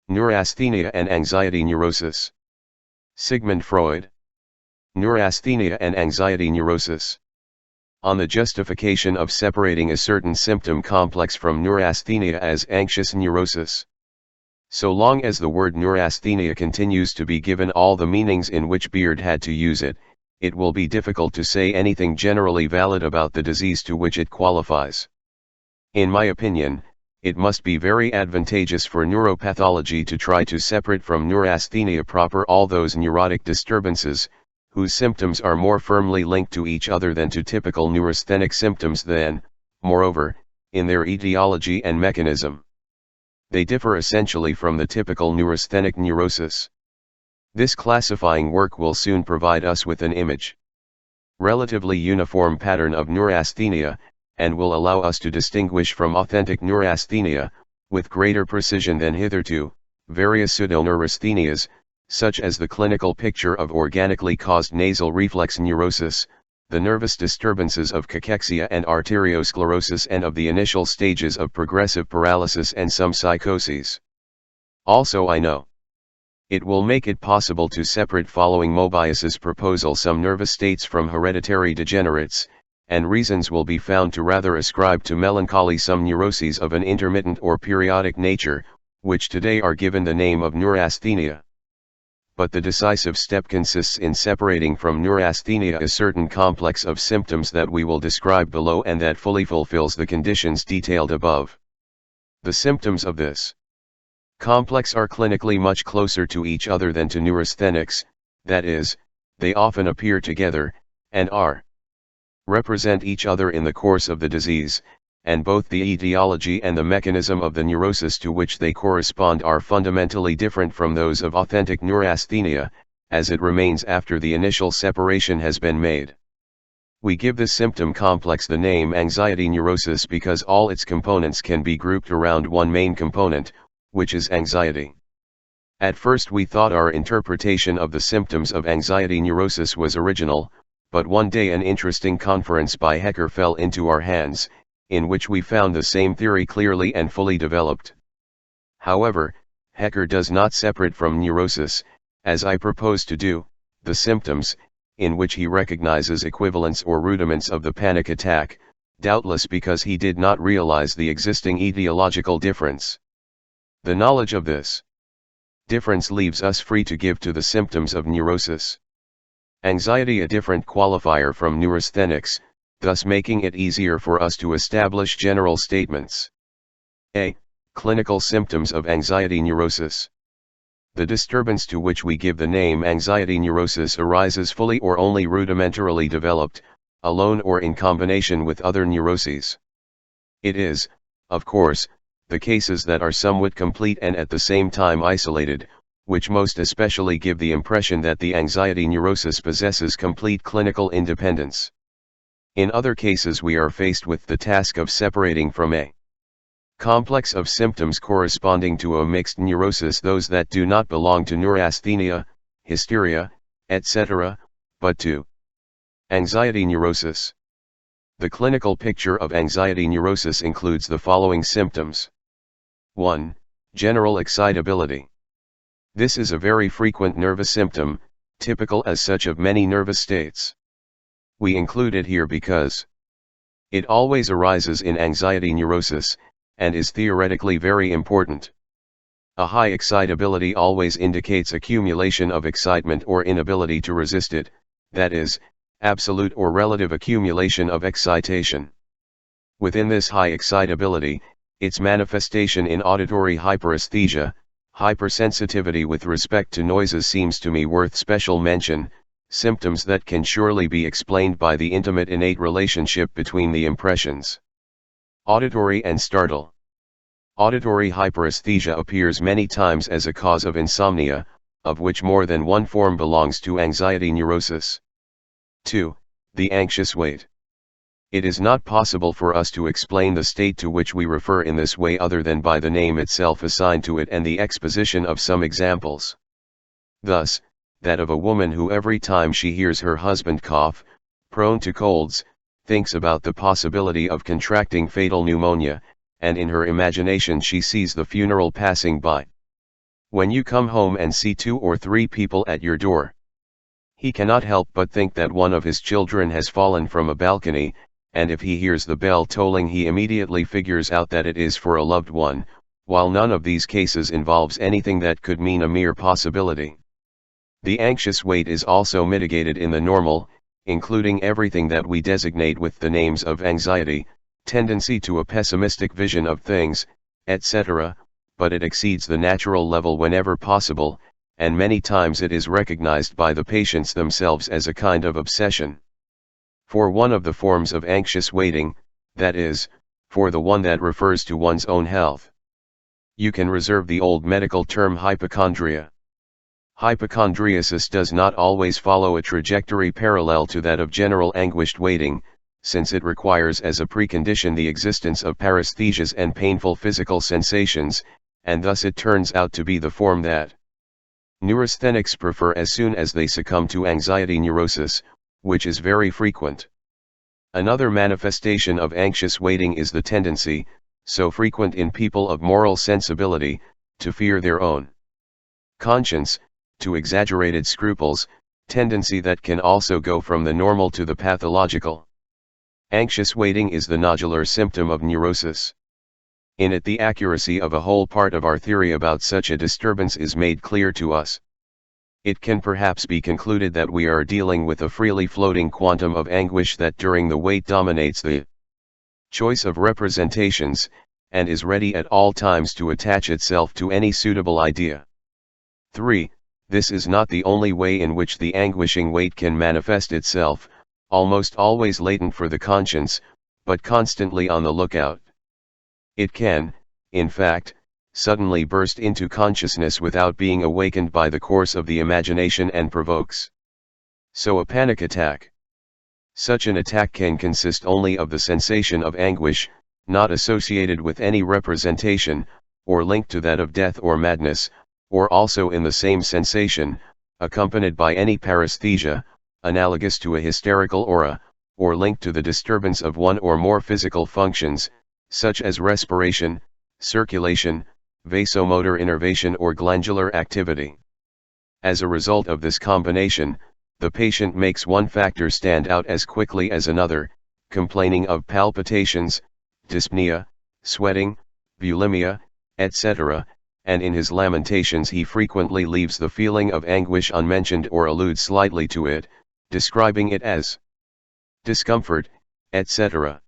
Neurasthenia and anxiety neurosis. Sigmund Freud. Neurasthenia and anxiety neurosis. On the justification of separating a certain symptom complex from neurasthenia as anxious neurosis. So long as the word neurasthenia continues to be given all the meanings in which Beard had to use it, it will be difficult to say anything generally valid about the disease to which it qualifies. In my opinion, it must be very advantageous for neuropathology to try to separate from neurasthenia proper all those neurotic disturbances, whose symptoms are more firmly linked to each other than to typical neurasthenic symptoms than, moreover, in their etiology and mechanism. They differ essentially from the typical neurasthenic neurosis. This classifying work will soon provide us with an relatively uniform pattern of neurasthenia, and will allow us to distinguish from authentic neurasthenia, with greater precision than hitherto, various pseudoneurasthenias, such as the clinical picture of organically caused nasal reflex neurosis, the nervous disturbances of cachexia and arteriosclerosis, and of the initial stages of progressive paralysis and some psychoses. Also, I know it will make it possible to separate, following Mobius's proposal, some nervous states from hereditary degenerates, and reasons will be found to rather ascribe to melancholy some neuroses of an intermittent or periodic nature, which today are given the name of neurasthenia. But the decisive step consists in separating from neurasthenia a certain complex of symptoms that we will describe below and that fully fulfills the conditions detailed above. The symptoms of this complex are clinically much closer to each other than to neurasthenics, that is, they often appear together, and represent each other in the course of the disease, and both the etiology and the mechanism of the neurosis to which they correspond are fundamentally different from those of authentic neurasthenia, as it remains after the initial separation has been made. We give this symptom complex the name anxiety neurosis because all its components can be grouped around one main component, which is anxiety. At first we thought our interpretation of the symptoms of anxiety neurosis was original, but one day an interesting conference by Hecker fell into our hands, in which we found the same theory clearly and fully developed. However, Hecker does not separate from neurosis, as I propose to do, the symptoms, in which he recognizes equivalents or rudiments of the panic attack, doubtless because he did not realize the existing etiological difference. The knowledge of this difference leaves us free to give to the symptoms of neurosis anxiety a different qualifier from neurasthenics, thus making it easier for us to establish general statements. A. Clinical symptoms of anxiety neurosis. The disturbance to which we give the name anxiety neurosis arises fully or only rudimentarily developed, alone or in combination with other neuroses. It is, of course, the cases that are somewhat complete and at the same time isolated, which most especially give the impression that the anxiety neurosis possesses complete clinical independence. In other cases we are faced with the task of separating from a complex of symptoms corresponding to a mixed neurosis those that do not belong to neurasthenia, hysteria, etc., but to anxiety neurosis. The clinical picture of anxiety neurosis includes the following symptoms. 1. General excitability. This is a very frequent nervous symptom, typical as such of many nervous states. We include it here because it always arises in anxiety neurosis, and is theoretically very important. A high excitability always indicates accumulation of excitement or inability to resist it, that is, absolute or relative accumulation of excitation. Within this high excitability, its manifestation in auditory hyperesthesia, hypersensitivity with respect to noises seems to me worth special mention, symptoms that can surely be explained by the intimate innate relationship between the impressions. Auditory and startle. Auditory hyperesthesia appears many times as a cause of insomnia, of which more than one form belongs to anxiety neurosis. 2. The anxious wait. It is not possible for us to explain the state to which we refer in this way other than by the name itself assigned to it and the exposition of some examples. Thus, that of a woman who every time she hears her husband cough, prone to colds, thinks about the possibility of contracting fatal pneumonia, and in her imagination she sees the funeral passing by. When you come home and see 2 or 3 people at your door, he cannot help but think that one of his children has fallen from a balcony, and if he hears the bell tolling he immediately figures out that it is for a loved one, while none of these cases involves anything that could mean a mere possibility. The anxious weight is also mitigated in the normal, including everything that we designate with the names of anxiety, tendency to a pessimistic vision of things, etc., but it exceeds the natural level whenever possible, and many times it is recognized by the patients themselves as a kind of obsession. For one of the forms of anxious waiting, that is, for the one that refers to one's own health, you can reserve the old medical term hypochondria. Hypochondriasis does not always follow a trajectory parallel to that of general anguished waiting, since it requires as a precondition the existence of paresthesias and painful physical sensations, and thus it turns out to be the form that neurasthenics prefer as soon as they succumb to anxiety neurosis, which is very frequent. Another manifestation of anxious waiting is the tendency, so frequent in people of moral sensibility, to fear their own conscience, to exaggerated scruples, tendency that can also go from the normal to the pathological. Anxious waiting is the nodular symptom of neurosis. In it the accuracy of a whole part of our theory about such a disturbance is made clear to us. It can perhaps be concluded that we are dealing with a freely floating quantum of anguish that during the wait dominates the choice of representations, and is ready at all times to attach itself to any suitable idea. 3. This is not the only way in which the anguishing wait can manifest itself, almost always latent for the conscience, but constantly on the lookout. It can, in fact, suddenly burst into consciousness without being awakened by the course of the imagination and provokes so a panic attack. Such an attack can consist only of the sensation of anguish, not associated with any representation, or linked to that of death or madness, or also in the same sensation, accompanied by any paresthesia, analogous to a hysterical aura, or linked to the disturbance of one or more physical functions, such as respiration, circulation, vasomotor innervation or glandular activity. As a result of this combination, the patient makes one factor stand out as quickly as another, complaining of palpitations, dyspnea, sweating, bulimia, etc., and in his lamentations he frequently leaves the feeling of anguish unmentioned or alludes slightly to it, describing it as discomfort, etc.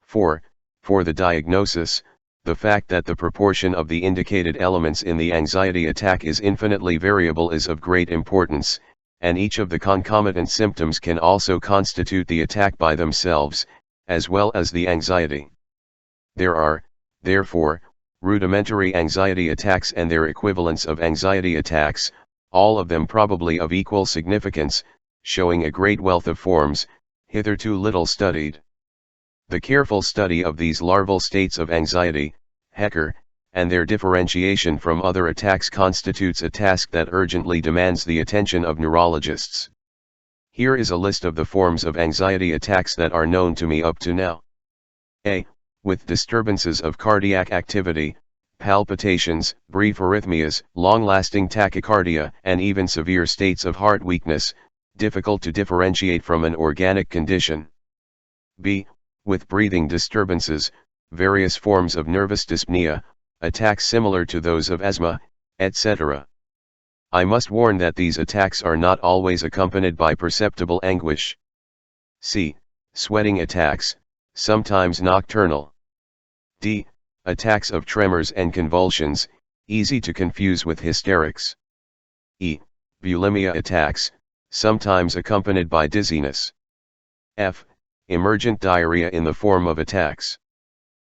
4. For the diagnosis, the fact that the proportion of the indicated elements in the anxiety attack is infinitely variable is of great importance, and each of the concomitant symptoms can also constitute the attack by themselves, as well as the anxiety. There are, therefore, rudimentary anxiety attacks and their equivalents of anxiety attacks, all of them probably of equal significance, showing a great wealth of forms, hitherto little studied. The careful study of these larval states of anxiety, Hecker, and their differentiation from other attacks constitutes a task that urgently demands the attention of neurologists. Here is a list of the forms of anxiety attacks that are known to me up to now. A. With disturbances of cardiac activity, palpitations, brief arrhythmias, long-lasting tachycardia, and even severe states of heart weakness, difficult to differentiate from an organic condition. B. With breathing disturbances, various forms of nervous dyspnea, attacks similar to those of asthma, etc. I must warn that these attacks are not always accompanied by perceptible anguish. C. Sweating attacks, sometimes nocturnal. D. Attacks of tremors and convulsions, easy to confuse with hysterics. E. Bulimia attacks, sometimes accompanied by dizziness. F. Emergent diarrhea in the form of attacks.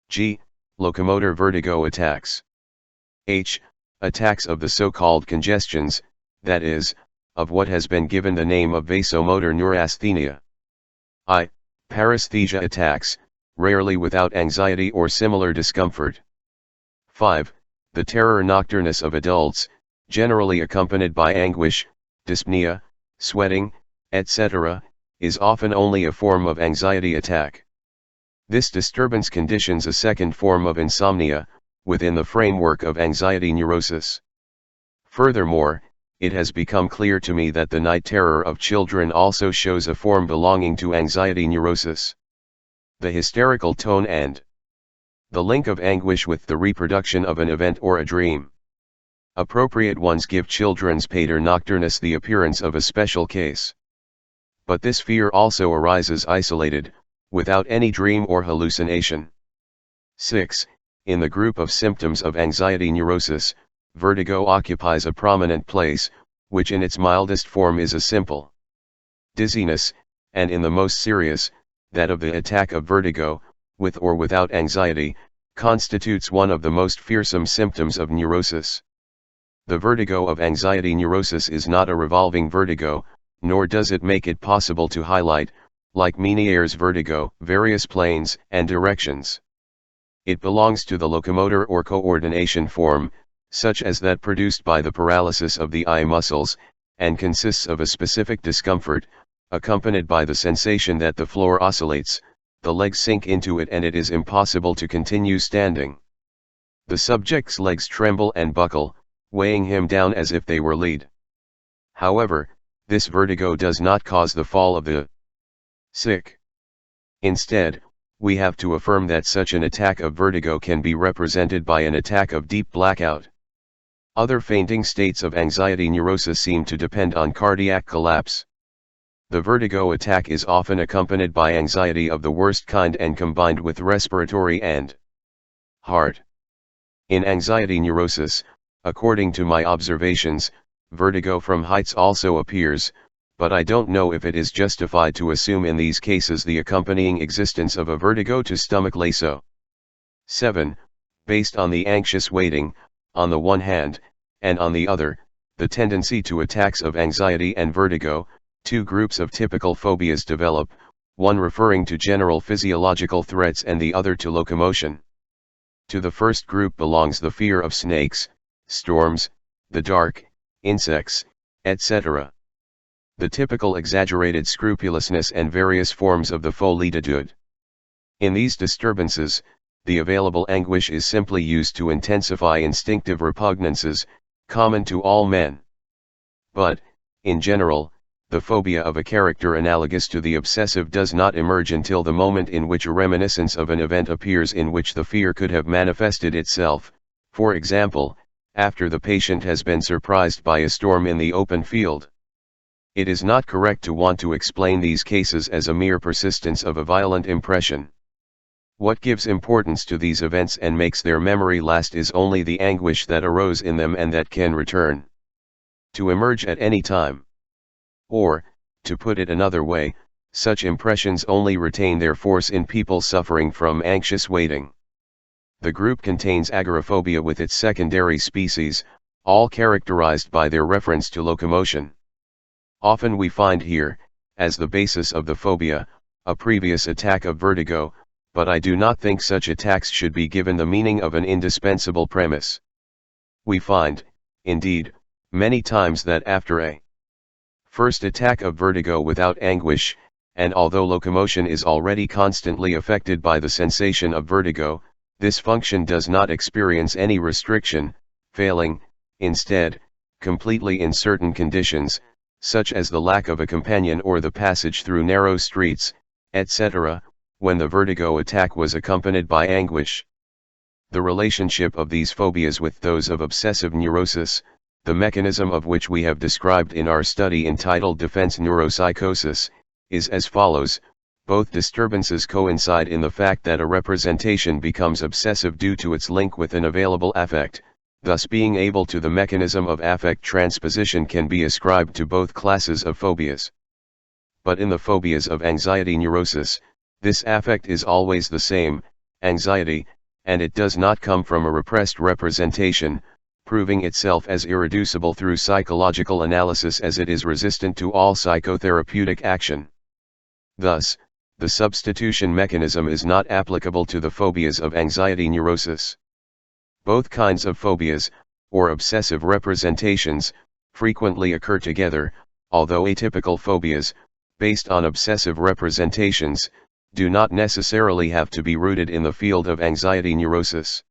G. Locomotor vertigo attacks. H. Attacks of the so-called congestions, that is, of what has been given the name of vasomotor neurasthenia. I. Paresthesia attacks, rarely without anxiety or similar discomfort. 5. The terror nocturnus of adults, generally accompanied by anguish, dyspnea, sweating, etc., is often only a form of anxiety attack. This disturbance conditions a second form of insomnia, within the framework of anxiety neurosis. Furthermore, it has become clear to me that the night terror of children also shows a form belonging to anxiety neurosis. The hysterical tone and the link of anguish with the reproduction of an event or a dream. Appropriate ones give children's pater nocturnus the appearance of a special case. But this fear also arises isolated, without any dream or hallucination. 6. In the group of symptoms of anxiety neurosis, vertigo occupies a prominent place, which in its mildest form is a simple dizziness, and in the most serious, that of the attack of vertigo, with or without anxiety, constitutes one of the most fearsome symptoms of neurosis. The vertigo of anxiety neurosis is not a revolving vertigo, nor does it make it possible to highlight, like Meniere's vertigo, various planes and directions. It belongs to the locomotor or coordination form, such as that produced by the paralysis of the eye muscles, and consists of a specific discomfort, accompanied by the sensation that the floor oscillates, the legs sink into it and it is impossible to continue standing. The subject's legs tremble and buckle, weighing him down as if they were lead. However, this vertigo does not cause the fall of the sick. Instead, we have to affirm that such an attack of vertigo can be represented by an attack of deep blackout. Other fainting states of anxiety neurosis seem to depend on cardiac collapse. The vertigo attack is often accompanied by anxiety of the worst kind and combined with respiratory and heart. In anxiety neurosis, according to my observations, vertigo from heights also appears, but I don't know if it is justified to assume in these cases the accompanying existence of a vertigo to stomach lasso. 7. Based on the anxious waiting, on the one hand, and on the other, the tendency to attacks of anxiety and vertigo, two groups of typical phobias develop, one referring to general physiological threats and the other to locomotion. To the first group belongs the fear of snakes, storms, the dark, insects, etc. The typical exaggerated scrupulousness and various forms of the folie de doute. In these disturbances, the available anguish is simply used to intensify instinctive repugnances, common to all men. But, in general, the phobia of a character analogous to the obsessive does not emerge until the moment in which a reminiscence of an event appears in which the fear could have manifested itself, for example, after the patient has been surprised by a storm in the open field. It is not correct to want to explain these cases as a mere persistence of a violent impression. What gives importance to these events and makes their memory last is only the anguish that arose in them and that can return to emerge at any time. Or, to put it another way, such impressions only retain their force in people suffering from anxious waiting. The group contains agoraphobia with its secondary species, all characterized by their reference to locomotion. Often we find here, as the basis of the phobia, a previous attack of vertigo, but I do not think such attacks should be given the meaning of an indispensable premise. We find, indeed, many times that after a first attack of vertigo without anguish, and although locomotion is already constantly affected by the sensation of vertigo, this function does not experience any restriction, failing, instead, completely in certain conditions, such as the lack of a companion or the passage through narrow streets, etc., when the vertigo attack was accompanied by anguish. The relationship of these phobias with those of obsessive neurosis, the mechanism of which we have described in our study entitled Defense Neuropsychosis, is as follows. Both disturbances coincide in the fact that a representation becomes obsessive due to its link with an available affect, thus being able to the mechanism of affect transposition can be ascribed to both classes of phobias. But in the phobias of anxiety neurosis, this affect is always the same, anxiety, and it does not come from a repressed representation, proving itself as irreducible through psychological analysis as it is resistant to all psychotherapeutic action. Thus, the substitution mechanism is not applicable to the phobias of anxiety neurosis. Both kinds of phobias, or obsessive representations, frequently occur together, although atypical phobias, based on obsessive representations, do not necessarily have to be rooted in the field of anxiety neurosis.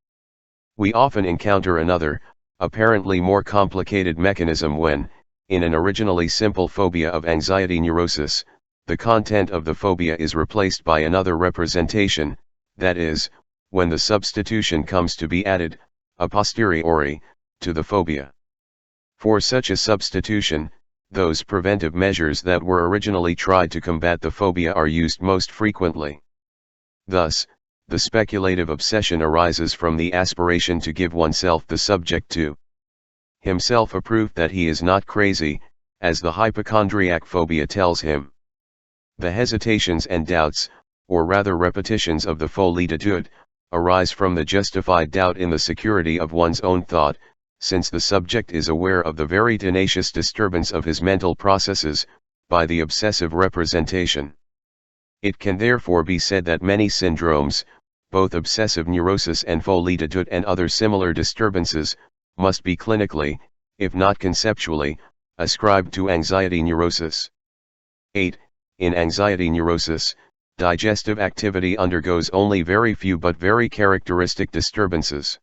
We often encounter another, apparently more complicated mechanism when, in an originally simple phobia of anxiety neurosis, the content of the phobia is replaced by another representation, that is, when the substitution comes to be added, a posteriori, to the phobia. For such a substitution, those preventive measures that were originally tried to combat the phobia are used most frequently. Thus, the speculative obsession arises from the aspiration to give oneself the subject to himself a proof that he is not crazy, as the hypochondriac phobia tells him. The hesitations and doubts, or rather repetitions of the folie d'étude, arise from the justified doubt in the security of one's own thought, since the subject is aware of the very tenacious disturbance of his mental processes, by the obsessive representation. It can therefore be said that many syndromes, both obsessive neurosis and folie d'étude and other similar disturbances, must be clinically, if not conceptually, ascribed to anxiety neurosis. 8. In anxiety neurosis, digestive activity undergoes only very few but very characteristic disturbances.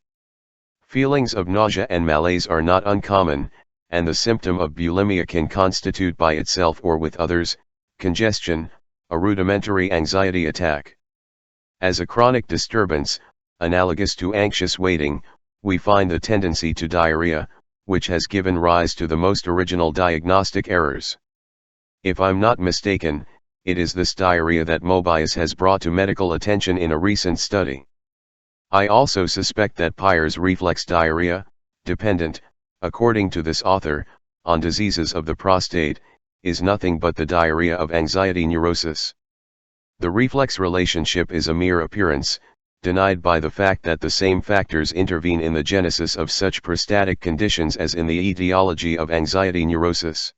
Feelings of nausea and malaise are not uncommon, and the symptom of bulimia can constitute by itself or with others, congestion, a rudimentary anxiety attack. As a chronic disturbance, analogous to anxious waiting, we find the tendency to diarrhea, which has given rise to the most original diagnostic errors. If I'm not mistaken, it is this diarrhea that Mobius has brought to medical attention in a recent study. I also suspect that Peyer's reflex diarrhea, dependent, according to this author, on diseases of the prostate, is nothing but the diarrhea of anxiety neurosis. The reflex relationship is a mere appearance, denied by the fact that the same factors intervene in the genesis of such prostatic conditions as in the etiology of anxiety neurosis.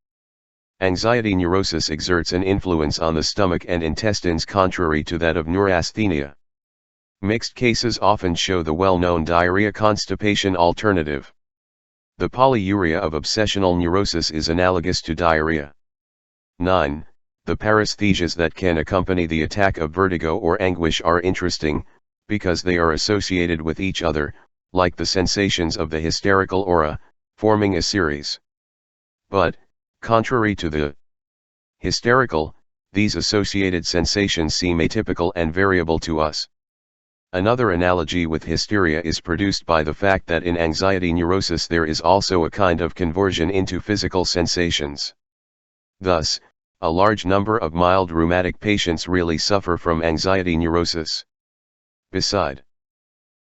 Anxiety neurosis exerts an influence on the stomach and intestines contrary to that of neurasthenia. Mixed cases often show the well-known diarrhea-constipation alternative. The polyuria of obsessional neurosis is analogous to diarrhea. 9. The paresthesias that can accompany the attack of vertigo or anguish are interesting, because they are associated with each other, like the sensations of the hysterical aura, forming a series. But, contrary to the hysterical, these associated sensations seem atypical and variable to us. Another analogy with hysteria is produced by the fact that in anxiety neurosis there is also a kind of conversion into physical sensations. Thus, a large number of mild rheumatic patients really suffer from anxiety neurosis. Beside,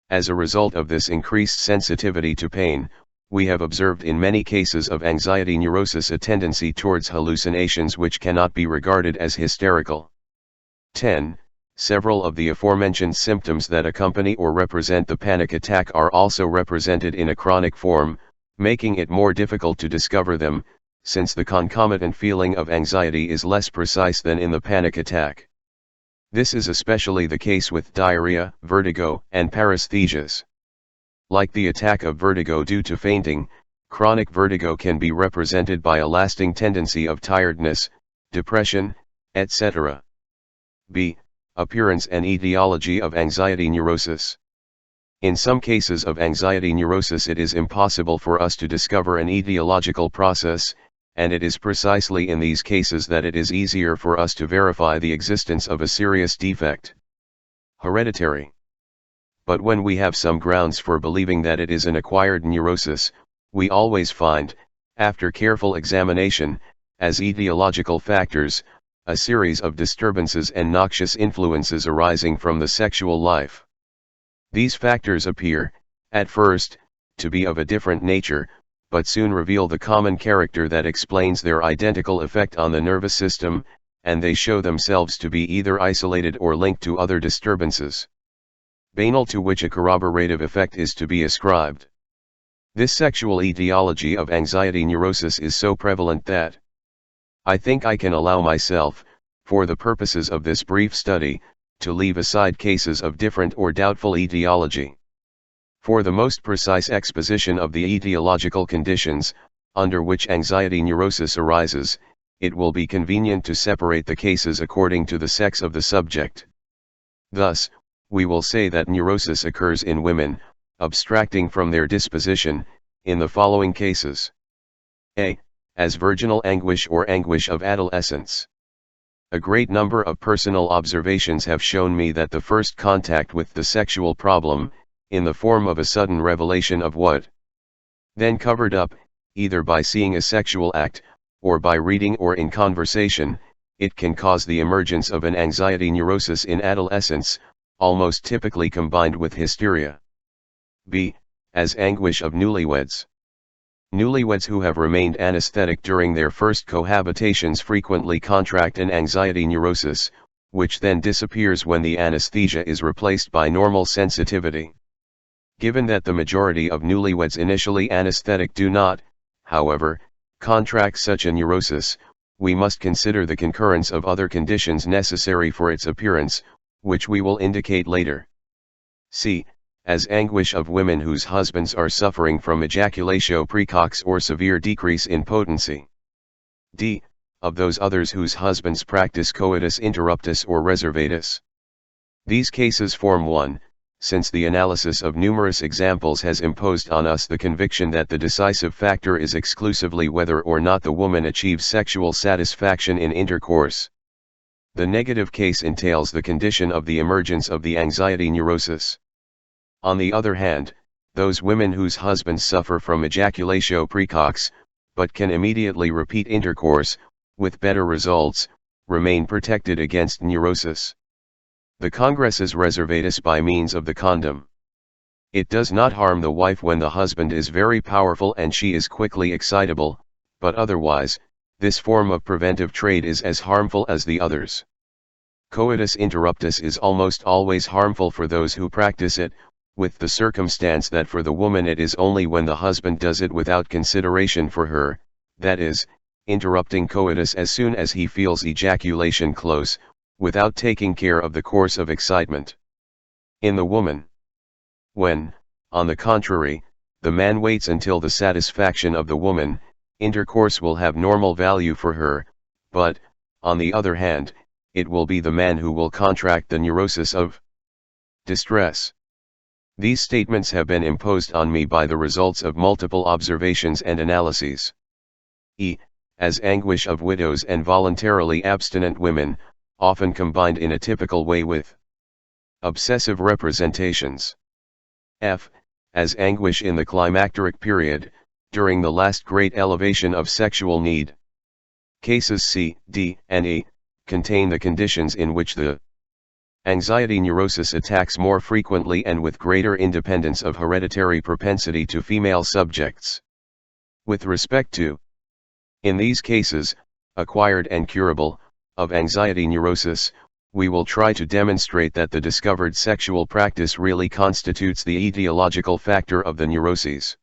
as a result of this increased sensitivity to pain, we have observed in many cases of anxiety neurosis a tendency towards hallucinations which cannot be regarded as hysterical. 10. Several of the aforementioned symptoms that accompany or represent the panic attack are also represented in a chronic form, making it more difficult to discover them, since the concomitant feeling of anxiety is less precise than in the panic attack. This is especially the case with diarrhea, vertigo, and paresthesias. Like the attack of vertigo due to fainting, chronic vertigo can be represented by a lasting tendency of tiredness, depression, etc. b. Appearance and etiology of anxiety neurosis. In some cases of anxiety neurosis it is impossible for us to discover an etiological process, and it is precisely in these cases that it is easier for us to verify the existence of a serious defect. Hereditary. But when we have some grounds for believing that it is an acquired neurosis, we always find, after careful examination, as etiological factors, a series of disturbances and noxious influences arising from the sexual life. These factors appear, at first, to be of a different nature, but soon reveal the common character that explains their identical effect on the nervous system, and they show themselves to be either isolated or linked to other disturbances, banal to which a corroborative effect is to be ascribed. This sexual etiology of anxiety neurosis is so prevalent that I think I can allow myself, for the purposes of this brief study, to leave aside cases of different or doubtful etiology. For the most precise exposition of the etiological conditions, under which anxiety neurosis arises, it will be convenient to separate the cases according to the sex of the subject. Thus, we will say that neurosis occurs in women, abstracting from their disposition, in the following cases. A. As virginal anguish or anguish of adolescence. A great number of personal observations have shown me that the first contact with the sexual problem, in the form of a sudden revelation of what then covered up, either by seeing a sexual act, or by reading or in conversation, it can cause the emergence of an anxiety neurosis in adolescence, almost typically combined with hysteria. B. As anguish of newlyweds. Newlyweds who have remained anesthetic during their first cohabitations frequently contract an anxiety neurosis, which then disappears when the anesthesia is replaced by normal sensitivity. Given that the majority of newlyweds initially anesthetic do not, however, contract such a neurosis, we must consider the concurrence of other conditions necessary for its appearance, which we will indicate later. C. As anguish of women whose husbands are suffering from ejaculatio precox or severe decrease in potency. D. Of those others whose husbands practice coitus interruptus or reservatus. These cases form one, since the analysis of numerous examples has imposed on us the conviction that the decisive factor is exclusively whether or not the woman achieves sexual satisfaction in intercourse. The negative case entails the condition of the emergence of the anxiety neurosis. On the other hand, those women whose husbands suffer from ejaculatio precox, but can immediately repeat intercourse, with better results, remain protected against neurosis. The congressus reservatus by means of the condom. It does not harm the wife when the husband is very powerful and she is quickly excitable, but otherwise, this form of preventive trade is as harmful as the others. Coitus interruptus is almost always harmful for those who practice it, with the circumstance that for the woman it is only when the husband does it without consideration for her, that is, interrupting coitus as soon as he feels ejaculation close, without taking care of the course of excitement. In the woman, when, on the contrary, the man waits until the satisfaction of the woman, intercourse will have normal value for her, but, on the other hand, it will be the man who will contract the neurosis of distress. These statements have been imposed on me by the results of multiple observations and analyses. E. As anguish of widows and voluntarily abstinent women, often combined in a typical way with obsessive representations. F. As anguish in the climacteric period, during the last great elevation of sexual need. Cases C, D, and E contain the conditions in which the anxiety neurosis attacks more frequently and with greater independence of hereditary propensity to female subjects. With respect to, in these cases, acquired and curable, of anxiety neurosis, we will try to demonstrate that the discovered sexual practice really constitutes the etiological factor of the neuroses.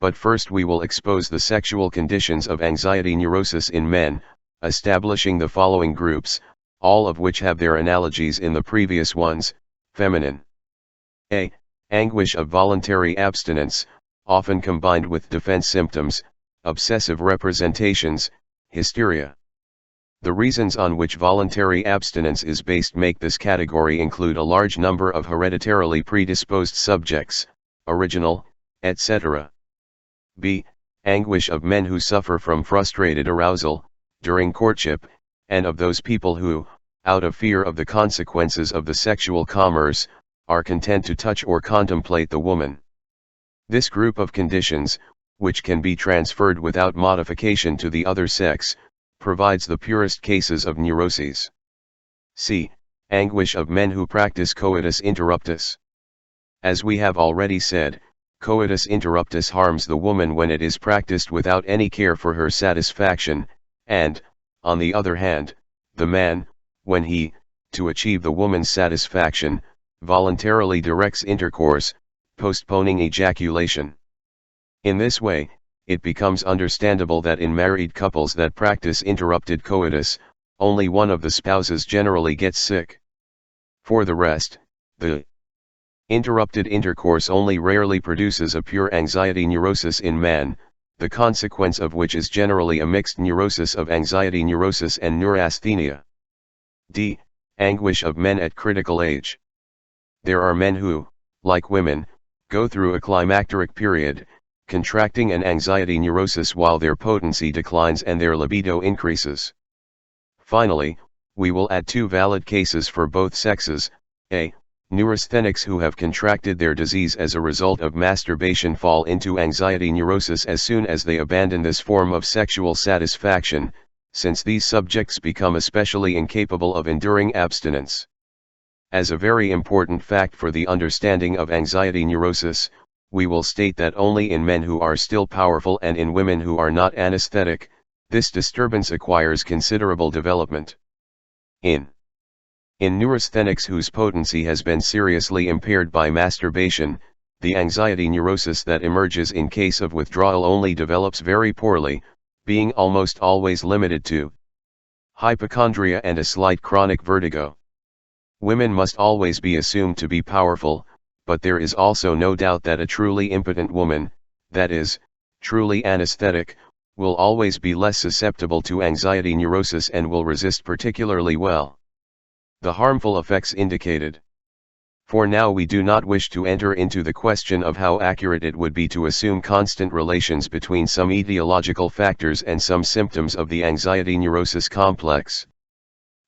But first we will expose the sexual conditions of anxiety neurosis in men, establishing the following groups, all of which have their analogies in the previous ones. Feminine. A. Anguish of voluntary abstinence, often combined with defense symptoms, obsessive representations, hysteria. The reasons on which voluntary abstinence is based make this category include a large number of hereditarily predisposed subjects, original, etc. B. Anguish of men who suffer from frustrated arousal, during courtship, and of those people who, out of fear of the consequences of the sexual commerce, are content to touch or contemplate the woman. This group of conditions, which can be transferred without modification to the other sex, provides the purest cases of neuroses. C. Anguish of men who practice coitus interruptus. As we have already said, coitus interruptus harms the woman when it is practiced without any care for her satisfaction, and, on the other hand, the man, when he, to achieve the woman's satisfaction, voluntarily directs intercourse, postponing ejaculation. In this way, it becomes understandable that in married couples that practice interrupted coitus, only one of the spouses generally gets sick. For the rest, the interrupted intercourse only rarely produces a pure anxiety neurosis in man, the consequence of which is generally a mixed neurosis of anxiety neurosis and neurasthenia. D. Anguish of men at critical age. There are men who, like women, go through a climacteric period, contracting an anxiety neurosis while their potency declines and their libido increases. Finally, we will add two valid cases for both sexes. A. Neurasthenics who have contracted their disease as a result of masturbation fall into anxiety neurosis as soon as they abandon this form of sexual satisfaction, since these subjects become especially incapable of enduring abstinence. As a very important fact for the understanding of anxiety neurosis, we will state that only in men who are still powerful and in women who are not anesthetic, this disturbance acquires considerable development. In neurasthenics whose potency has been seriously impaired by masturbation, the anxiety neurosis that emerges in case of withdrawal only develops very poorly, being almost always limited to hypochondria and a slight chronic vertigo. Women must always be assumed to be powerful, but there is also no doubt that a truly impotent woman, that is, truly anesthetic, will always be less susceptible to anxiety neurosis and will resist particularly well the harmful effects indicated. For now we do not wish to enter into the question of how accurate it would be to assume constant relations between some etiological factors and some symptoms of the anxiety neurosis complex.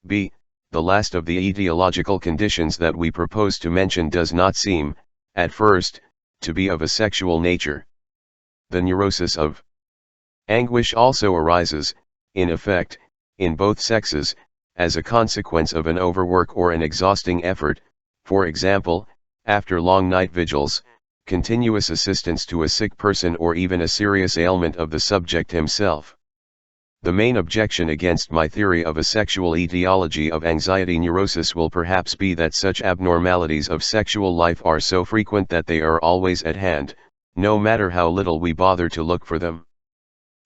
B. The last of the etiological conditions that we propose to mention does not seem, at first, to be of a sexual nature. The neurosis of anguish also arises, in effect, in both sexes, as a consequence of an overwork or an exhausting effort, for example, after long night vigils, continuous assistance to a sick person or even a serious ailment of the subject himself. The main objection against my theory of a sexual etiology of anxiety neurosis will perhaps be that such abnormalities of sexual life are so frequent that they are always at hand, no matter how little we bother to look for them.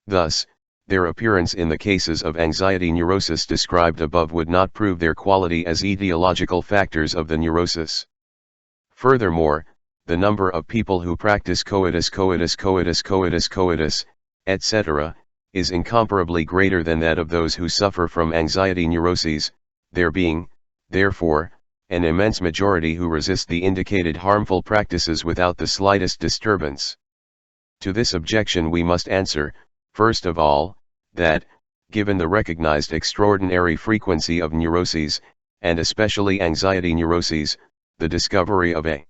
Thus, their appearance in the cases of anxiety neurosis described above would not prove their quality as etiological factors of the neurosis. Furthermore, the number of people who practice coitus, etc., is incomparably greater than that of those who suffer from anxiety neuroses, there being, therefore, an immense majority who resist the indicated harmful practices without the slightest disturbance. To this objection we must answer, first of all, that, given the recognized extraordinary frequency of neuroses, and especially anxiety neuroses, the discovery of a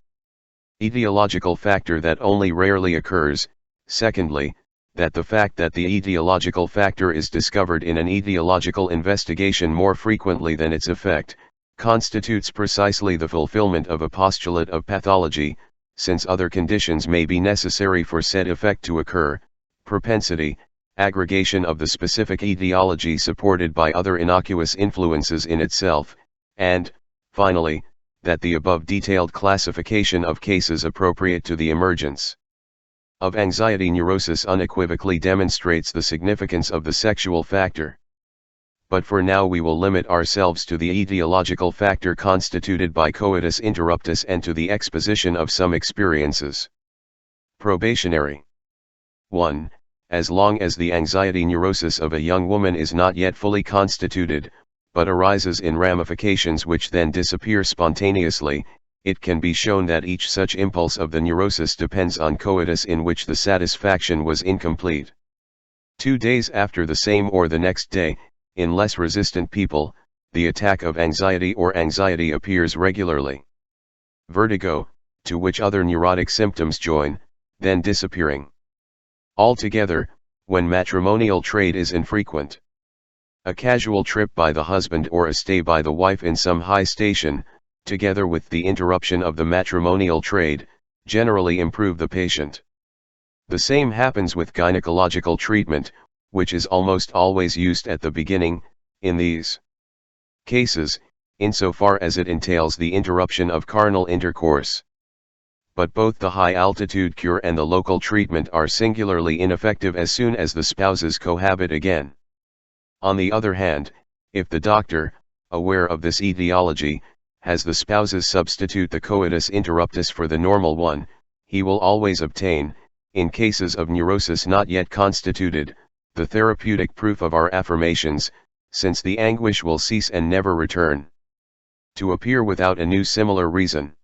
etiological factor that only rarely occurs. Secondly, that the fact that the etiological factor is discovered in an etiological investigation more frequently than its effect, constitutes precisely the fulfillment of a postulate of pathology, since other conditions may be necessary for said effect to occur, propensity, aggregation of the specific etiology supported by other innocuous influences in itself, and, finally, that the above detailed classification of cases appropriate to the emergence of anxiety neurosis unequivocally demonstrates the significance of the sexual factor. But for now we will limit ourselves to the etiological factor constituted by coitus interruptus and to the exposition of some experiences. Probationary. 1. As long as the anxiety neurosis of a young woman is not yet fully constituted, but arises in ramifications which then disappear spontaneously, it can be shown that each such impulse of the neurosis depends on coitus in which the satisfaction was incomplete. 2 days after the same or the next day, in less resistant people, the attack of anxiety or anxiety appears regularly. Vertigo, to which other neurotic symptoms join, then disappearing altogether, when matrimonial trade is infrequent. A casual trip by the husband or a stay by the wife in some high station, together with the interruption of the matrimonial trade, generally improve the patient. The same happens with gynecological treatment, which is almost always used at the beginning, in these cases, insofar as it entails the interruption of carnal intercourse. But both the high-altitude cure and the local treatment are singularly ineffective as soon as the spouses cohabit again. On the other hand, if the doctor, aware of this etiology, has the spouses substitute the coitus interruptus for the normal one, he will always obtain, in cases of neurosis not yet constituted, the therapeutic proof of our affirmations, since the anguish will cease and never return to appear without a new similar reason.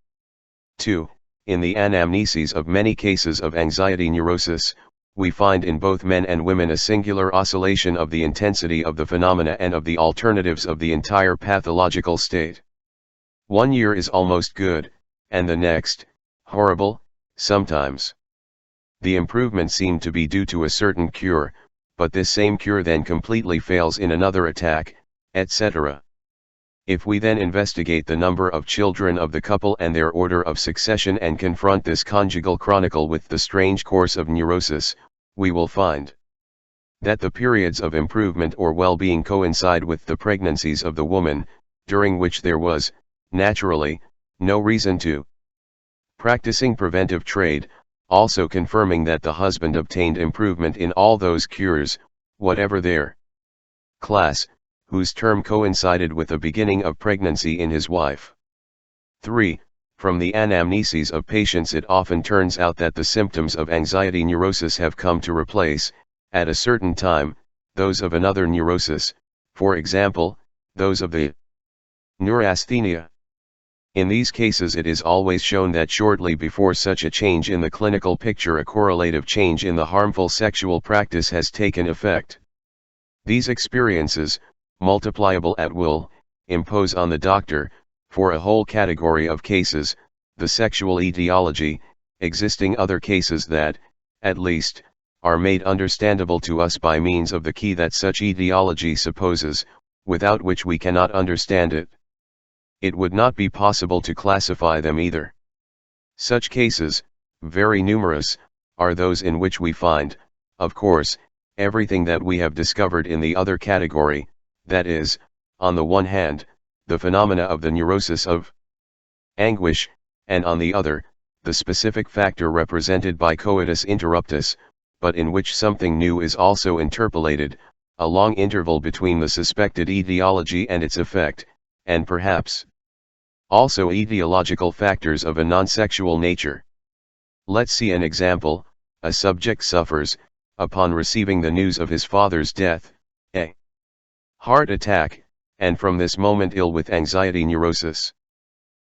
2. in the anamneses of many cases of anxiety neurosis, we find in both men and women a singular oscillation of the intensity of the phenomena and of the alternatives of the entire pathological state. 1 year is almost good, and the next, horrible, sometimes. The improvement seemed to be due to a certain cure, but this same cure then completely fails in another attack, etc. If we then investigate the number of children of the couple and their order of succession and confront this conjugal chronicle with the strange course of neurosis, we will find that the periods of improvement or well-being coincide with the pregnancies of the woman, during which there was, naturally, no reason to practicing preventive trade, also confirming that the husband obtained improvement in all those cures, whatever their class, whose term coincided with the beginning of pregnancy in his wife. 3. From the anamneses of patients it often turns out that the symptoms of anxiety neurosis have come to replace, at a certain time, those of another neurosis, for example, those of the NEURASTHENIA. In these cases it is always shown that shortly before such a change in the clinical picture a correlative change in the harmful sexual practice has taken effect. These experiences, multipliable at will, impose on the doctor, for a whole category of cases, the sexual etiology, existing other cases that, at least, are made understandable to us by means of the key that such etiology supposes, without which we cannot understand it. It would not be possible to classify them either. Such cases, very numerous, are those in which we find, of course, everything that we have discovered in the other category, that is, on the one hand, the phenomena of the neurosis of anguish, and on the other, the specific factor represented by coitus interruptus, but in which something new is also interpolated, a long interval between the suspected etiology and its effect, and perhaps also etiological factors of a non-sexual nature. Let's see an example. A subject suffers, upon receiving the news of his father's death, a heart attack, and from this moment ill with anxiety neurosis.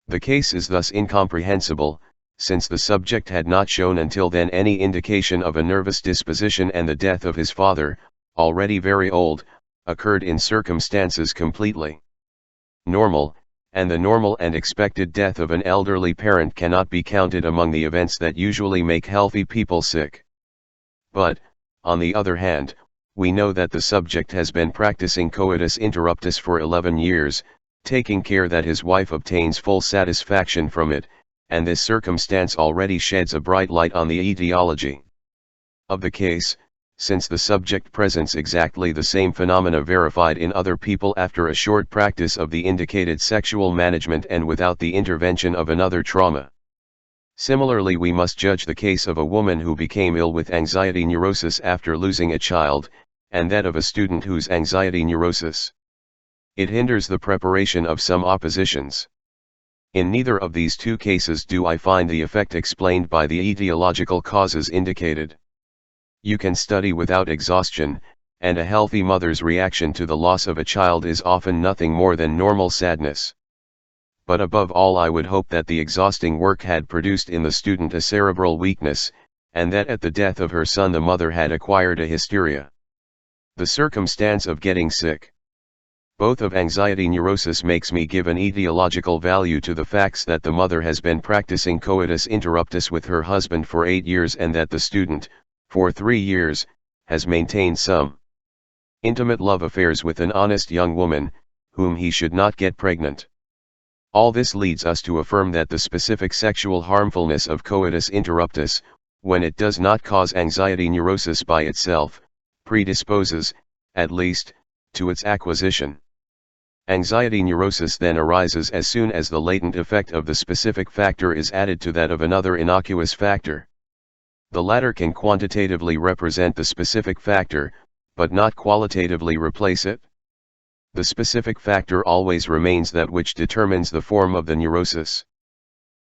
The case is thus incomprehensible, since the subject had not shown until then any indication of a nervous disposition, and the death of his father, already very old, occurred in circumstances completely normal, and the normal and expected death of an elderly parent cannot be counted among the events that usually make healthy people sick. But, on the other hand, we know that the subject has been practicing coitus interruptus for 11 years, taking care that his wife obtains full satisfaction from it, and this circumstance already sheds a bright light on the etiology of the case, since the subject presents exactly the same phenomena verified in other people after a short practice of the indicated sexual management and without the intervention of another trauma. Similarly, we must judge the case of a woman who became ill with anxiety neurosis after losing a child, and that of a student whose anxiety neurosis it hinders the preparation of some oppositions. In neither of these two cases do I find the effect explained by the etiological causes indicated. You can study without exhaustion, and a healthy mother's reaction to the loss of a child is often nothing more than normal sadness. But above all, I would hope that the exhausting work had produced in the student a cerebral weakness, and that at the death of her son the mother had acquired a hysteria. The circumstance of getting sick, both of anxiety neurosis, makes me give an etiological value to the facts that the mother has been practicing coitus interruptus with her husband for 8 years, and that the student, for 3 years, has maintained some intimate love affairs with an honest young woman, whom he should not get pregnant. All this leads us to affirm that the specific sexual harmfulness of coitus interruptus, when it does not cause anxiety neurosis by itself, predisposes, at least, to its acquisition. Anxiety neurosis then arises as soon as the latent effect of the specific factor is added to that of another innocuous factor. The latter can quantitatively represent the specific factor, but not qualitatively replace it. The specific factor always remains that which determines the form of the neurosis.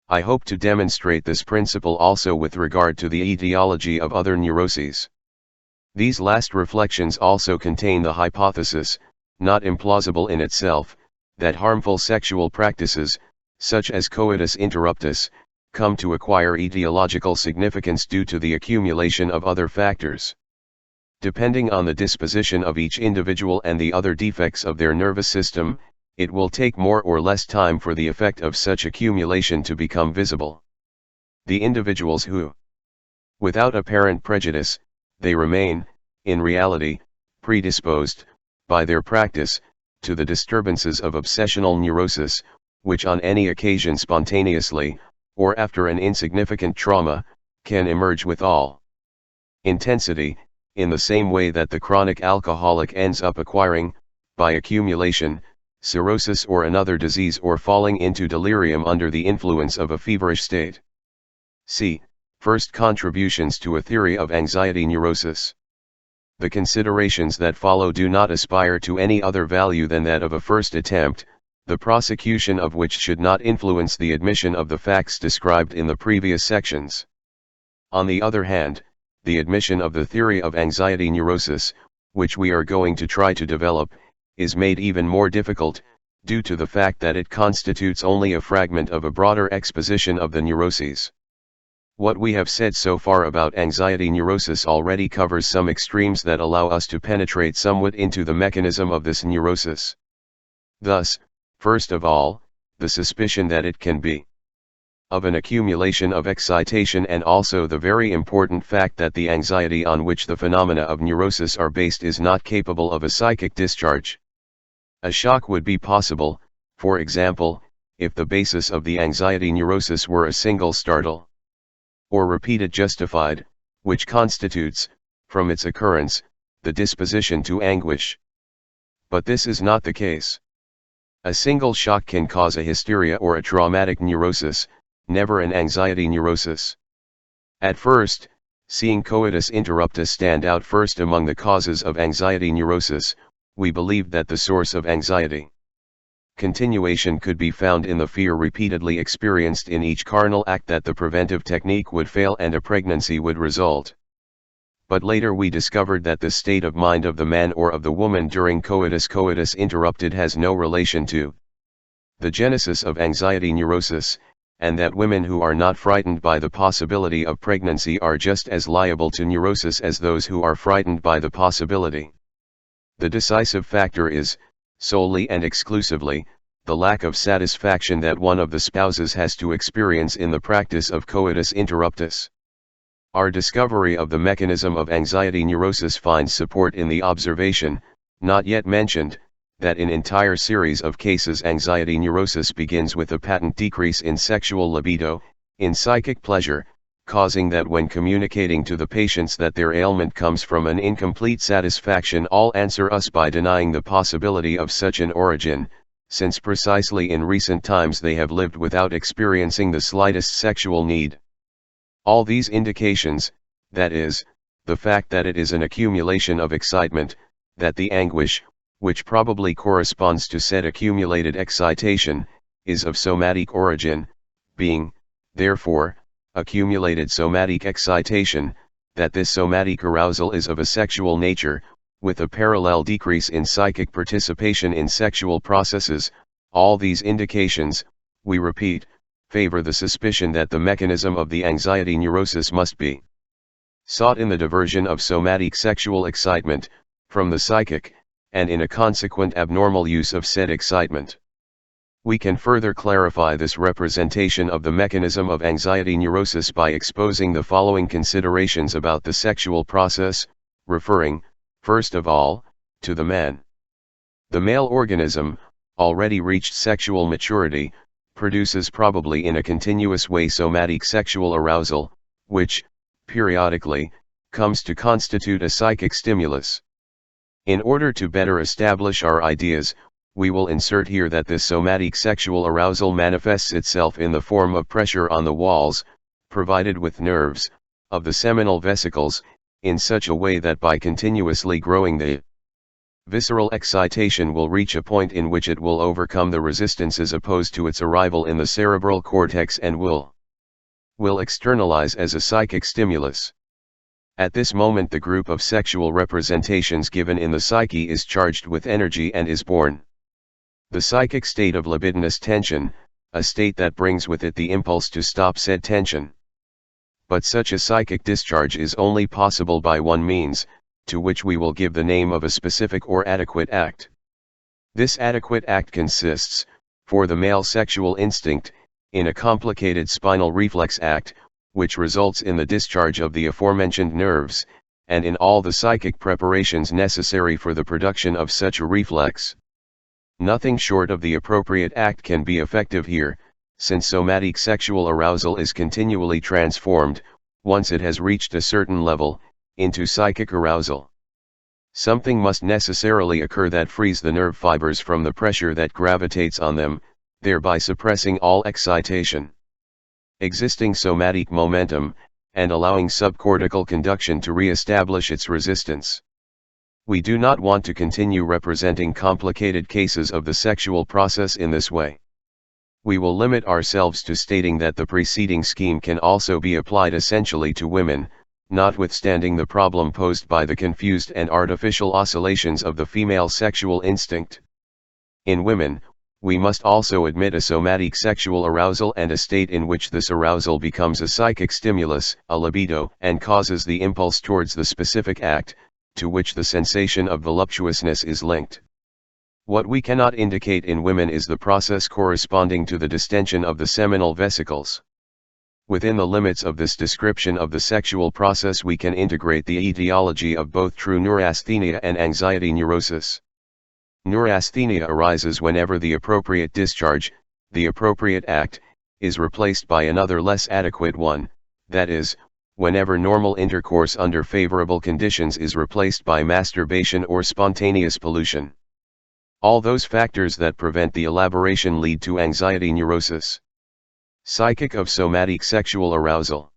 I hope to demonstrate this principle also with regard to the etiology of other neuroses. These last reflections also contain the hypothesis, not implausible in itself, that harmful sexual practices, such as coitus interruptus, come to acquire etiological significance due to the accumulation of other factors. Depending on the disposition of each individual and the other defects of their nervous system, it will take more or less time for the effect of such accumulation to become visible. The individuals who, without apparent prejudice, they remain, in reality, predisposed, by their practice, to the disturbances of obsessional neurosis, which on any occasion spontaneously, or after an insignificant trauma, can emerge with all intensity, in the same way that the chronic alcoholic ends up acquiring, by accumulation, cirrhosis or another disease, or falling into delirium under the influence of a feverish state. C. First contributions to a theory of anxiety neurosis. The considerations that follow do not aspire to any other value than that of a first attempt, the prosecution of which should not influence the admission of the facts described in the previous sections. On the other hand, the admission of the theory of anxiety neurosis, which we are going to try to develop, is made even more difficult, due to the fact that it constitutes only a fragment of a broader exposition of the neuroses. What we have said so far about anxiety neurosis already covers some extremes that allow us to penetrate somewhat into the mechanism of this neurosis. Thus, first of all, the suspicion that it can be of an accumulation of excitation, and also the very important fact that the anxiety on which the phenomena of neurosis are based is not capable of a psychic discharge. A shock would be possible, for example, if the basis of the anxiety neurosis were a single startle or repeated justified, which constitutes, from its occurrence, the disposition to anguish. But this is not the case. A single shock can cause a hysteria or a traumatic neurosis, never an anxiety neurosis. At first, seeing coitus interruptus stand out first among the causes of anxiety neurosis, we believed that the source of anxiety continuation could be found in the fear repeatedly experienced in each carnal act that the preventive technique would fail and a pregnancy would result. But later we discovered that the state of mind of the man or of the woman during coitus interrupted has no relation to the genesis of anxiety neurosis, and that women who are not frightened by the possibility of pregnancy are just as liable to neurosis as those who are frightened by the possibility. The decisive factor is, solely and exclusively, the lack of satisfaction that one of the spouses has to experience in the practice of coitus interruptus. Our discovery of the mechanism of anxiety neurosis finds support in the observation, not yet mentioned, that in entire series of cases anxiety neurosis begins with a patent decrease in sexual libido, in psychic pleasure, causing that when communicating to the patients that their ailment comes from an incomplete satisfaction, all answer us by denying the possibility of such an origin, since precisely in recent times they have lived without experiencing the slightest sexual need. All these indications, that is, the fact that it is an accumulation of excitement, that the anguish, which probably corresponds to said accumulated excitation, is of somatic origin, being, therefore, accumulated somatic excitation, that this somatic arousal is of a sexual nature, with a parallel decrease in psychic participation in sexual processes, all these indications, we repeat, favor the suspicion that the mechanism of the anxiety neurosis must be sought in the diversion of somatic sexual excitement, from the psychic, and in a consequent abnormal use of said excitement. We can further clarify this representation of the mechanism of anxiety neurosis by exposing the following considerations about the sexual process, referring, first of all, to the man. The male organism, already reached sexual maturity, produces probably in a continuous way somatic sexual arousal, which, periodically, comes to constitute a psychic stimulus. In order to better establish our ideas, we will insert here that this somatic sexual arousal manifests itself in the form of pressure on the walls, provided with nerves, of the seminal vesicles, in such a way that by continuously growing the visceral excitation will reach a point in which it will overcome the resistances opposed to its arrival in the cerebral cortex and will externalize as a psychic stimulus. At this moment the group of sexual representations given in the psyche is charged with energy and is born. The psychic state of libidinous tension, a state that brings with it the impulse to stop said tension. But such a psychic discharge is only possible by one means, to which we will give the name of a specific or adequate act. This adequate act consists, for the male sexual instinct, in a complicated spinal reflex act, which results in the discharge of the aforementioned nerves, and in all the psychic preparations necessary for the production of such a reflex. Nothing short of the appropriate act can be effective here, since somatic sexual arousal is continually transformed, once it has reached a certain level, into psychic arousal. Something must necessarily occur that frees the nerve fibers from the pressure that gravitates on them, thereby suppressing all excitation. Existing somatic momentum, and allowing subcortical conduction to re-establish its resistance. We do not want to continue representing complicated cases of the sexual process in this way. We will limit ourselves to stating that the preceding scheme can also be applied essentially to women, notwithstanding the problem posed by the confused and artificial oscillations of the female sexual instinct. In women, we must also admit a somatic sexual arousal and a state in which this arousal becomes a psychic stimulus, a libido, and causes the impulse towards the specific act, to which the sensation of voluptuousness is linked. What we cannot indicate in women is the process corresponding to the distension of the seminal vesicles. Within the limits of this description of the sexual process we can integrate the etiology of both true neurasthenia and anxiety neurosis. Neurasthenia arises whenever the appropriate discharge, the appropriate act, is replaced by another less adequate one, that is, whenever normal intercourse under favorable conditions is replaced by masturbation or spontaneous pollution. All those factors that prevent the elaboration lead to anxiety neurosis. Psychic of somatic sexual arousal.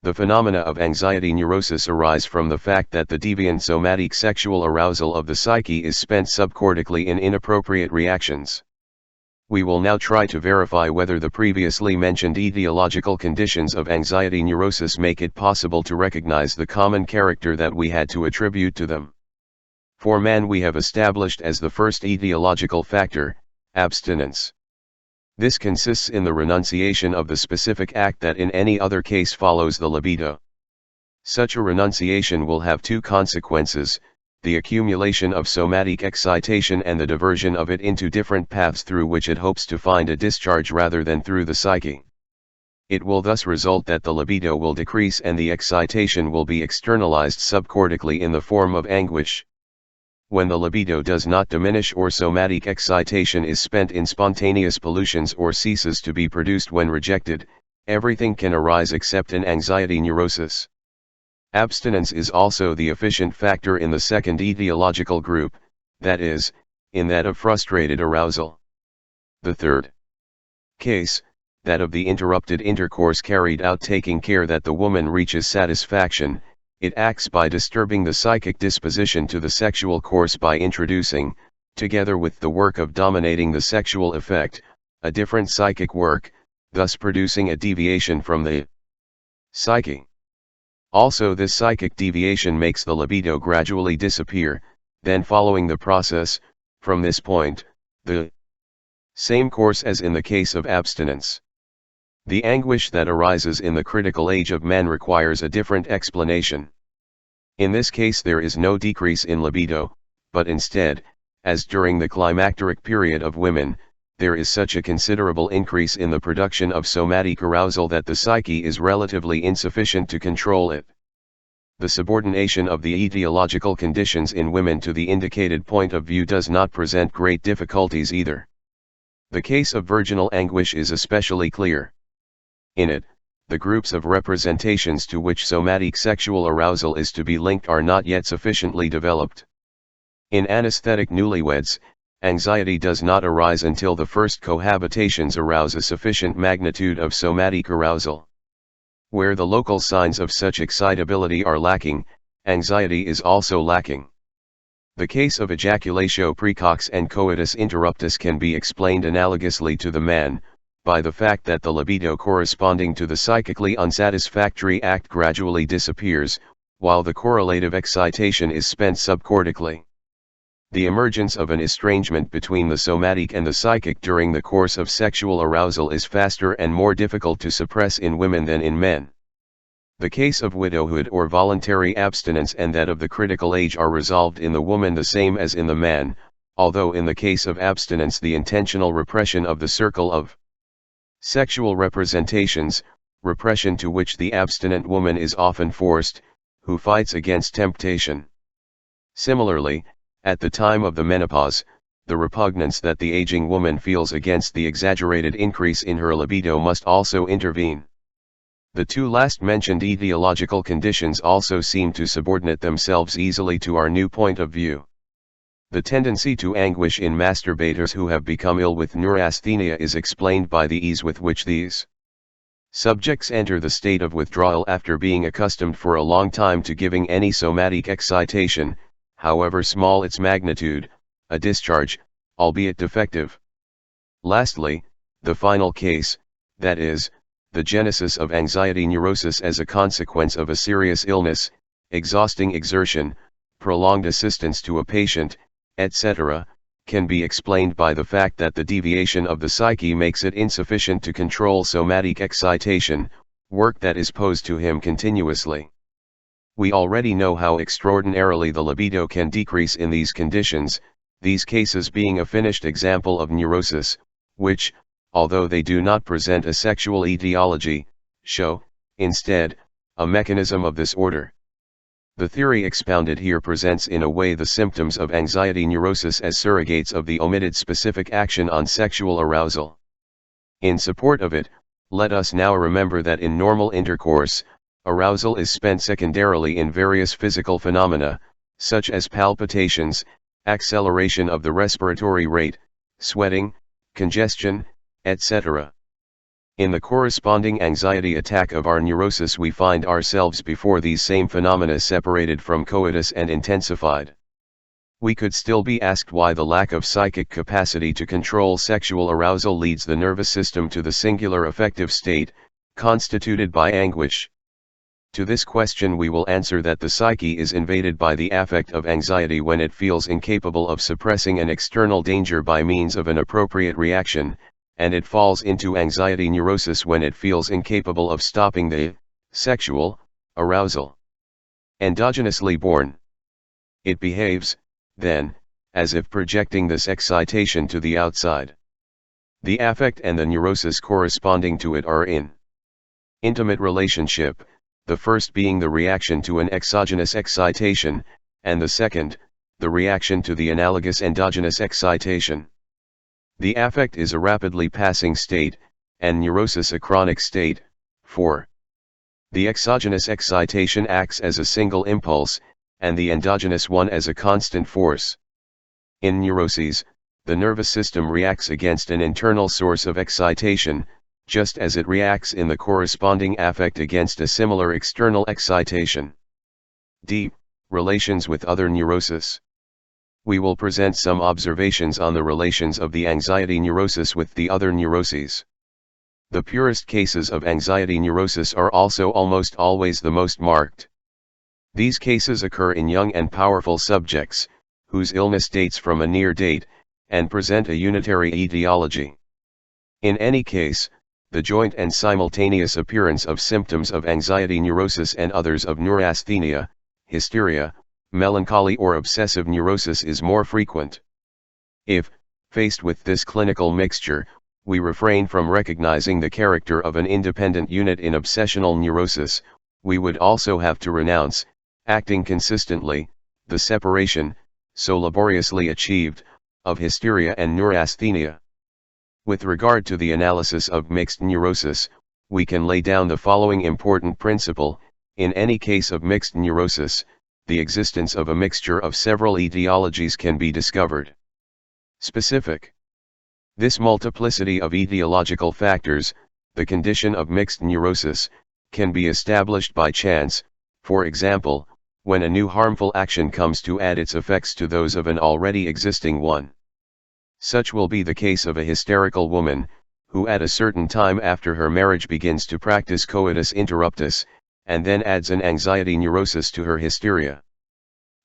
The phenomena of anxiety neurosis arise from the fact that the deviant somatic sexual arousal of the psyche is spent subcortically in inappropriate reactions. We will now try to verify whether the previously mentioned etiological conditions of anxiety neurosis make it possible to recognize the common character that we had to attribute to them. For man we have established as the first etiological factor, abstinence. This consists in the renunciation of the specific act that in any other case follows the libido. Such a renunciation will have two consequences: the accumulation of somatic excitation and the diversion of it into different paths through which it hopes to find a discharge rather than through the psyche. It will thus result that the libido will decrease and the excitation will be externalized subcortically in the form of anguish. When the libido does not diminish or somatic excitation is spent in spontaneous pollutions or ceases to be produced when rejected, everything can arise except an anxiety neurosis. Abstinence is also the efficient factor in the second etiological group, that is, in that of frustrated arousal. The third case, that of the interrupted intercourse carried out taking care that the woman reaches satisfaction, it acts by disturbing the psychic disposition to the sexual course by introducing, together with the work of dominating the sexual effect, a different psychic work, thus producing a deviation from the psyche. Also this psychic deviation makes the libido gradually disappear, then following the process, from this point, the same course as in the case of abstinence. The anguish that arises in the critical age of man requires a different explanation. In this case there is no decrease in libido, but instead, as during the climacteric period of women, there is such a considerable increase in the production of somatic arousal that the psyche is relatively insufficient to control it. The subordination of the etiological conditions in women to the indicated point of view does not present great difficulties either. The case of virginal anguish is especially clear. In it, the groups of representations to which somatic sexual arousal is to be linked are not yet sufficiently developed. In anesthetic newlyweds, anxiety does not arise until the first cohabitations arouse a sufficient magnitude of somatic arousal. Where the local signs of such excitability are lacking, anxiety is also lacking. The case of ejaculatio precox and coitus interruptus can be explained analogously to the man, by the fact that the libido corresponding to the psychically unsatisfactory act gradually disappears, while the correlative excitation is spent subcortically. The emergence of an estrangement between the somatic and the psychic during the course of sexual arousal is faster and more difficult to suppress in women than in men. The case of widowhood or voluntary abstinence and that of the critical age are resolved in the woman the same as in the man, although in the case of abstinence the intentional repression of the circle of sexual representations, repression to which the abstinent woman is often forced, who fights against temptation. Similarly, at the time of the menopause, the repugnance that the aging woman feels against the exaggerated increase in her libido must also intervene. The two last mentioned etiological conditions also seem to subordinate themselves easily to our new point of view. The tendency to anguish in masturbators who have become ill with neurasthenia is explained by the ease with which these subjects enter the state of withdrawal after being accustomed for a long time to giving any somatic excitation, however small its magnitude, a discharge, albeit defective. Lastly, the final case, that is, the genesis of anxiety neurosis as a consequence of a serious illness, exhausting exertion, prolonged assistance to a patient, etc., can be explained by the fact that the deviation of the psyche makes it insufficient to control somatic excitation, work that is posed to him continuously. We already know how extraordinarily the libido can decrease in these conditions, these cases being a finished example of neurosis, which, although they do not present a sexual etiology, show, instead, a mechanism of this order. The theory expounded here presents in a way the symptoms of anxiety neurosis as surrogates of the omitted specific action on sexual arousal. In support of it, let us now remember that in normal intercourse, arousal is spent secondarily in various physical phenomena, such as palpitations, acceleration of the respiratory rate, sweating, congestion, etc. In the corresponding anxiety attack of our neurosis we find ourselves before these same phenomena separated from coitus and intensified. We could still be asked why the lack of psychic capacity to control sexual arousal leads the nervous system to the singular affective state, constituted by anguish. To this question we will answer that the psyche is invaded by the affect of anxiety when it feels incapable of suppressing an external danger by means of an appropriate reaction, and it falls into anxiety neurosis when it feels incapable of stopping the sexual arousal. Endogenously born. It behaves, then, as if projecting this excitation to the outside. The affect and the neurosis corresponding to it are in intimate relationship, the first being the reaction to an exogenous excitation, and the second, the reaction to the analogous endogenous excitation. The affect is a rapidly passing state, and neurosis a chronic state, for the exogenous excitation acts as a single impulse, and the endogenous one as a constant force. In neuroses, the nervous system reacts against an internal source of excitation, just as it reacts in the corresponding affect against a similar external excitation. D. Relations with other neuroses. We will present some observations on the relations of the anxiety neurosis with the other neuroses. The purest cases of anxiety neurosis are also almost always the most marked. These cases occur in young and powerful subjects, whose illness dates from a near date, and present a unitary etiology. In any case, the joint and simultaneous appearance of symptoms of anxiety neurosis and others of neurasthenia, hysteria, melancholy or obsessive neurosis is more frequent. If, faced with this clinical mixture, we refrain from recognizing the character of an independent unit in obsessional neurosis, we would also have to renounce, acting consistently, the separation, so laboriously achieved, of hysteria and neurasthenia. With regard to the analysis of mixed neurosis, we can lay down the following important principle: in any case of mixed neurosis, the existence of a mixture of several etiologies can be discovered. Specific. This multiplicity of etiological factors, the condition of mixed neurosis, can be established by chance, for example, when a new harmful action comes to add its effects to those of an already existing one. Such will be the case of a hysterical woman, who at a certain time after her marriage begins to practice coitus interruptus, and then adds an anxiety neurosis to her hysteria.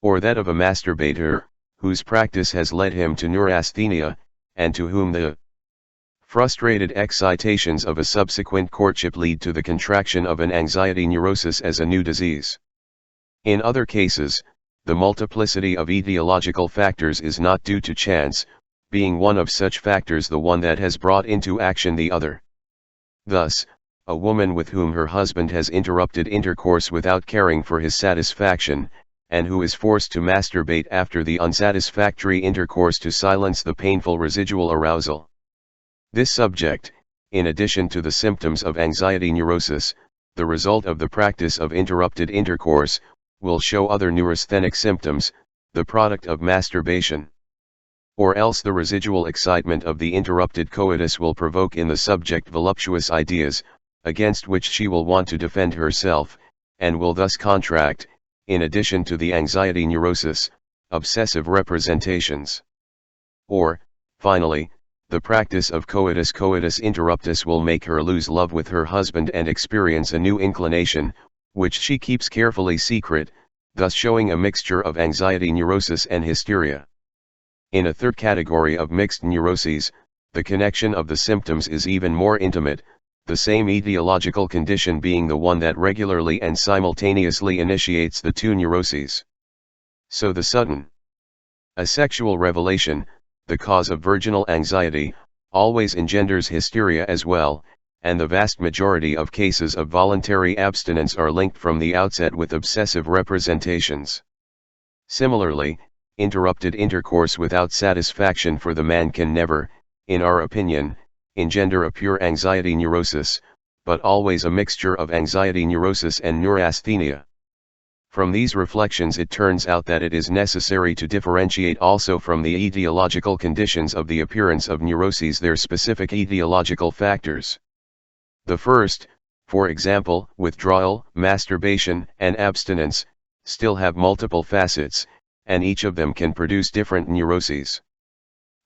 Or that of a masturbator, whose practice has led him to neurasthenia, and to whom the frustrated excitations of a subsequent courtship lead to the contraction of an anxiety neurosis as a new disease. In other cases, the multiplicity of etiological factors is not due to chance, being one of such factors the one that has brought into action the other. Thus, a woman with whom her husband has interrupted intercourse without caring for his satisfaction, and who is forced to masturbate after the unsatisfactory intercourse to silence the painful residual arousal. This subject, in addition to the symptoms of anxiety neurosis, the result of the practice of interrupted intercourse, will show other neurasthenic symptoms, the product of masturbation. Or else the residual excitement of the interrupted coitus will provoke in the subject voluptuous ideas, against which she will want to defend herself, and will thus contract, in addition to the anxiety neurosis, obsessive representations. Or, finally, the practice of coitus interruptus will make her lose love with her husband and experience a new inclination, which she keeps carefully secret, thus showing a mixture of anxiety neurosis and hysteria. In a third category of mixed neuroses, the connection of the symptoms is even more intimate, the same etiological condition being the one that regularly and simultaneously initiates the two neuroses. So the sudden asexual revelation, the cause of virginal anxiety, always engenders hysteria as well, and the vast majority of cases of voluntary abstinence are linked from the outset with obsessive representations. Similarly, interrupted intercourse without satisfaction for the man can never, in our opinion, engender a pure anxiety neurosis, but always a mixture of anxiety neurosis and neurasthenia. From these reflections it turns out that it is necessary to differentiate also from the etiological conditions of the appearance of neuroses their specific etiological factors. The first, for example, withdrawal, masturbation, and abstinence, still have multiple facets, and each of them can produce different neuroses.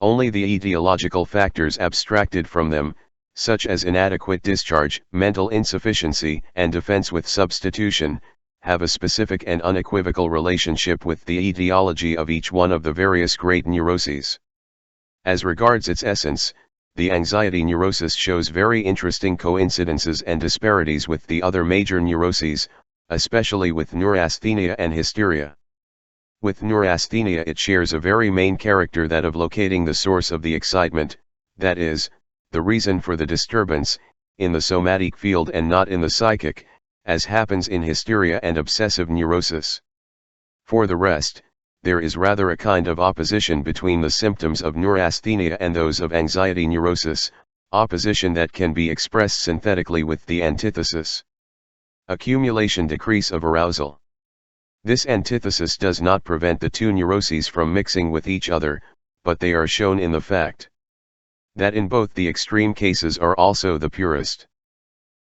Only the etiological factors abstracted from them, such as inadequate discharge, mental insufficiency, and defense with substitution, have a specific and unequivocal relationship with the etiology of each one of the various great neuroses. As regards its essence, the anxiety neurosis shows very interesting coincidences and disparities with the other major neuroses, especially with neurasthenia and hysteria. With neurasthenia it shares a very main character, that of locating the source of the excitement, that is, the reason for the disturbance, in the somatic field and not in the psychic, as happens in hysteria and obsessive neurosis. For the rest, there is rather a kind of opposition between the symptoms of neurasthenia and those of anxiety neurosis, opposition that can be expressed synthetically with the antithesis. Accumulation decrease of arousal. This antithesis does not prevent the two neuroses from mixing with each other, but they are shown in the fact that in both the extreme cases are also the purest.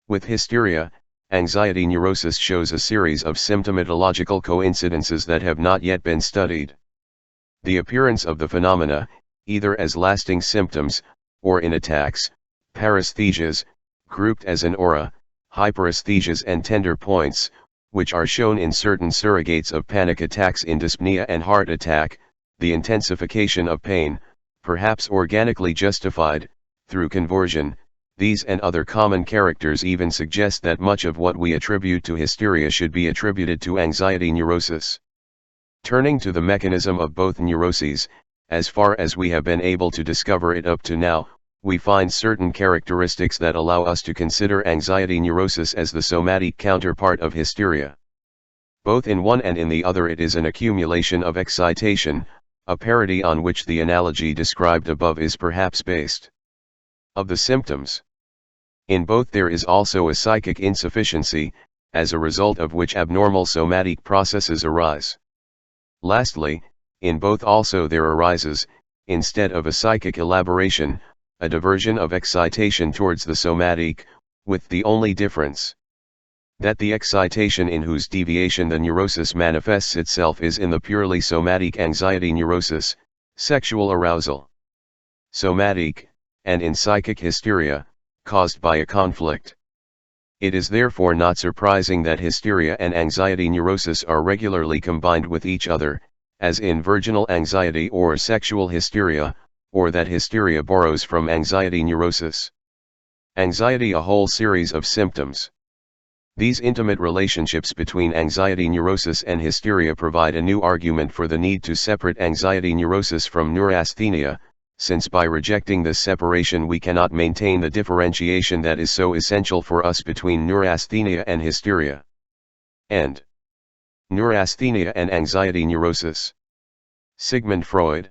With hysteria, anxiety neurosis shows a series of symptomatological coincidences that have not yet been studied. The appearance of the phenomena, either as lasting symptoms, or in attacks, paresthesias, grouped as an aura, hyperesthesias and tender points, which are shown in certain surrogates of panic attacks in dyspnea and heart attack, the intensification of pain, perhaps organically justified, through conversion. These and other common characters even suggest that much of what we attribute to hysteria should be attributed to anxiety neurosis. Turning to the mechanism of both neuroses, as far as we have been able to discover it up to now, we find certain characteristics that allow us to consider anxiety neurosis as the somatic counterpart of hysteria. Both in one and in the other it is an accumulation of excitation, a parity on which the analogy described above is perhaps based. Of the symptoms, in both there is also a psychic insufficiency, as a result of which abnormal somatic processes arise. Lastly, in both also there arises, instead of a psychic elaboration, a diversion of excitation towards the somatic, with the only difference that the excitation in whose deviation the neurosis manifests itself is in the purely somatic anxiety neurosis, sexual arousal. Somatic, and in psychic hysteria, caused by a conflict. It is therefore not surprising that hysteria and anxiety neurosis are regularly combined with each other, as in virginal anxiety or sexual hysteria, or that hysteria borrows from anxiety neurosis. Anxiety, a whole series of symptoms. These intimate relationships between anxiety neurosis and hysteria provide a new argument for the need to separate anxiety neurosis from neurasthenia, since by rejecting this separation we cannot maintain the differentiation that is so essential for us between neurasthenia and hysteria. End. Neurasthenia and anxiety neurosis. Sigmund Freud.